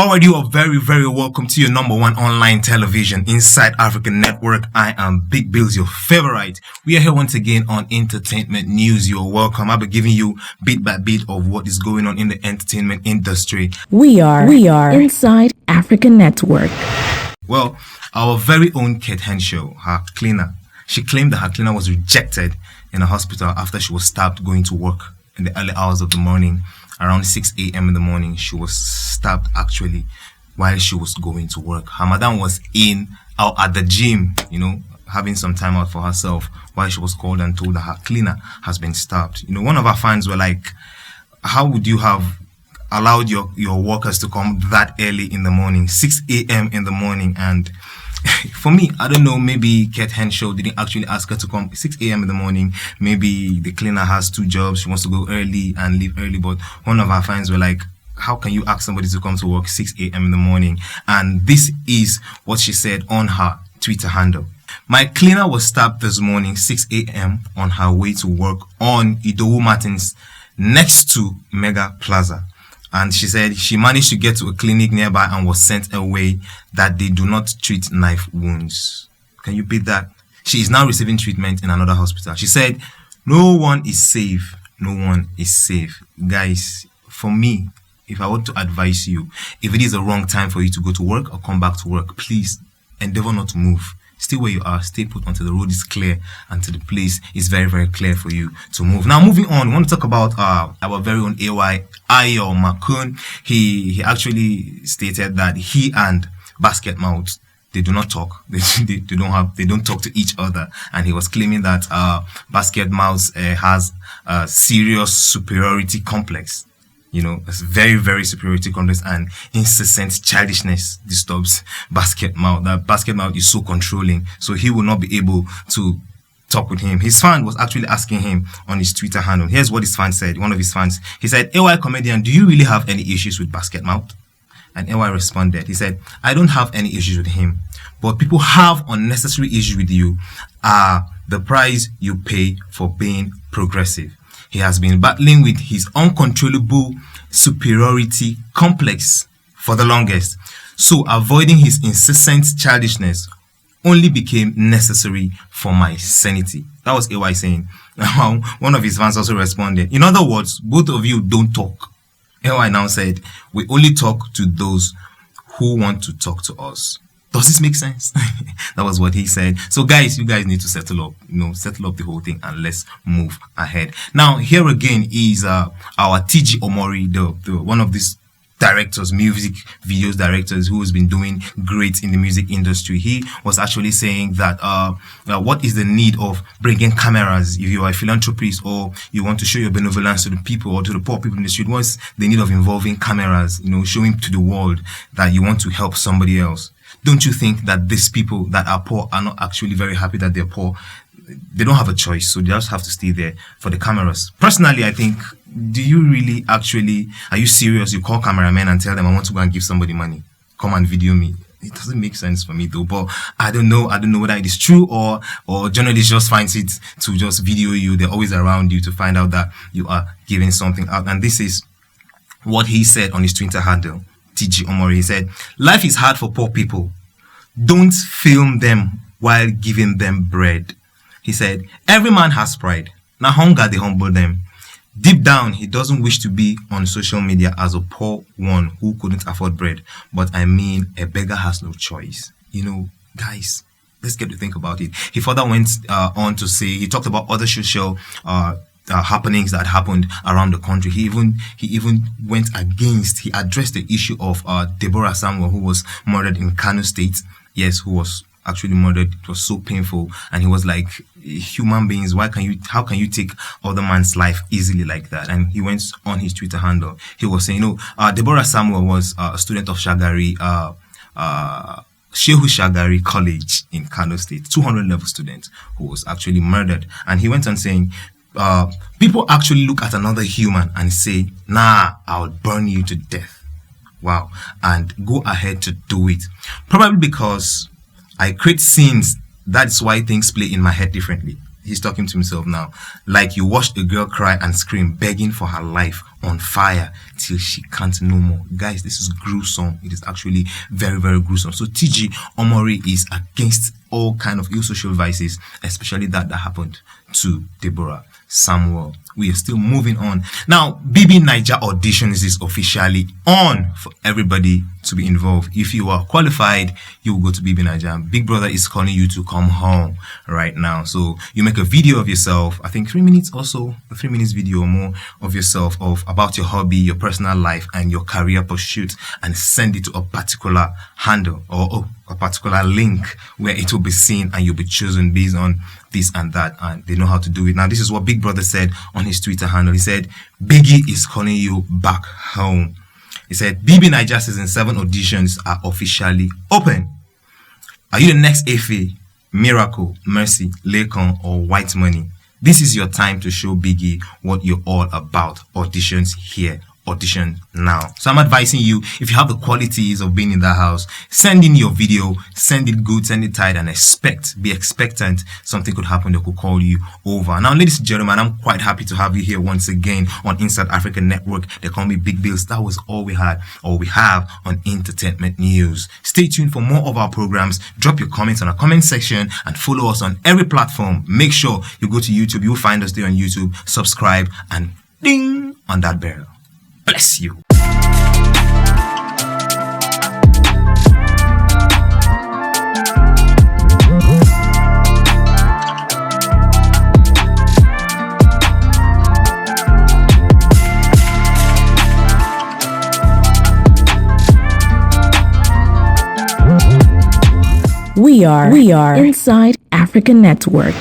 Alright, you are very, very welcome to your number one online television inside African Network. I am Big Bills, your favorite. We are here once again on entertainment news. You're welcome. I'll be giving you bit by bit of what is going on in the entertainment industry. We are inside African Network. Well, our very own Kate Henshaw, her cleaner, she claimed that her cleaner was rejected in a hospital after she was stabbed going to work in the early hours of the morning. Around 6 a.m. in the morning, she was stabbed actually while she was going to work. Her madam was out at the gym, having some time out for herself while she was called and told that her cleaner has been stabbed. One of our fans were like, how would you have allowed your workers to come that early in the morning, 6 a.m. in the morning? And for me, I don't know, maybe Kate Henshaw didn't actually ask her to come 6 a.m. in the morning. Maybe the cleaner has two jobs. She wants to go early and leave early. But one of our fans were like, how can you ask somebody to come to work 6 a.m. in the morning? And this is what she said on her Twitter handle. My cleaner was stabbed this morning, 6 a.m. on her way to work on Idowu Martins next to Mega Plaza. And she said she managed to get to a clinic nearby and was sent away that they do not treat knife wounds. Can you beat that? She is now receiving treatment in another hospital. She said, no one is safe. No one is safe. Guys, for me, if I want to advise you, if it is the wrong time for you to go to work or come back to work, please endeavor not to move. Stay where you are, stay put until the road is clear, until the place is very, very clear for you to move. Now, moving on, we want to talk about our very own AYComedian. He actually stated that he and Basket Mouth, they do not talk. They don't talk to each other. And he was claiming that Basket Mouth has a serious superiority complex. A very, very superiority complex, and incessant childishness disturbs Basket Mouth. That Basket Mouth is so controlling, so he will not be able to talk with him. His fan was actually asking him on his Twitter handle. Here's what his fan said. One of his fans, he said, AYComedian, do you really have any issues with Basket Mouth? And AY responded. He said, I don't have any issues with him, but people have unnecessary issues with you. The price you pay for being progressive. He has been battling with his uncontrollable superiority complex for the longest. So avoiding his incessant childishness only became necessary for my sanity. That was AY saying. One of his fans also responded. In other words, both of you don't talk. AY now said, we only talk to those who want to talk to us. Does this make sense? That was what he said. So guys, you guys need to settle up the whole thing and let's move ahead. Now, here again is our TG Omori, the one of these directors, music videos directors who has been doing great in the music industry. He was actually saying that what is the need of bringing cameras if you are a philanthropist or you want to show your benevolence to the people or to the poor people in the street? What's the need of involving cameras, showing to the world that you want to help somebody else? Don't you think that these people that are poor are not actually very happy that they're poor? They don't have a choice, so they just have to stay there for the cameras. Personally, I think, do you really actually, are you serious? You call cameramen and tell them, I want to go and give somebody money. Come and video me. It doesn't make sense for me though, but I don't know whether it is true or journalists just finds it to just video you. They're always around you to find out that you are giving something out. And this is what he said on his Twitter handle. TG Omori, he said, life is hard for poor people. Don't film them while giving them bread. He said, every man has pride. Now hunger, they humble them. Deep down, he doesn't wish to be on social media as a poor one who couldn't afford bread. But I mean, a beggar has no choice. Guys, let's get to think about it. He further went on to say, he talked about other social happenings that happened around the country. He even he addressed the issue of Deborah Samuel, who was murdered in Kano State. Yes, who was actually murdered. It was so painful, and he was like, human beings, how can you take other man's life easily like that? And he went on his Twitter handle. He was saying, Deborah Samuel was a student of Shehu Shagari College in Kano State, 200 level student who was actually murdered. And he went on saying, people actually look at another human and say, nah, I'll burn you to death. Wow. And go ahead to do it. Probably because I create scenes. That's why things play in my head differently. He's talking to himself now. Like you watched a girl cry and scream, begging for her life on fire till she can't no more. Guys, this is gruesome. It is actually very, very gruesome. So TG Omori is against all kind of ill social vices, especially that happened to Deborah Samuel. We are still moving on. Now, BB Niger auditions is officially on for everybody to be involved. If you are qualified, you will go to BB Niger. Big Brother is calling you to come home right now. So you make a video of yourself, I think 3 minutes or so, a 3 minutes video or more of yourself, of about your hobby, your personal life, and your career pursuit, and send it to a particular handle or a particular link where it will be seen and you'll be chosen based on this and that, and they know how to do it. Now, this is what Big Brother said on his Twitter handle. He said, Biggie is calling you back home. He said, BB Niger Season 7 auditions are officially open. Are you the next Efe, Miracle, Mercy, Lekon, or White Money? This is your time to show Biggie what you're all about. Auditions here. Audition now. So I'm advising you, if you have the qualities of being in that house, send in your video, send it good, send it tight, and be expectant something could happen that could call you over. Now, ladies and gentlemen, I'm quite happy to have you here once again on Inside African Network. They call me Big Bills. That was all we have on entertainment news. Stay tuned for more of our programs. Drop your comments on our comment section and follow us on every platform. Make sure you go to YouTube. You'll find us there on YouTube. Subscribe and ding on that bell. Bless you. We are Inside African Network.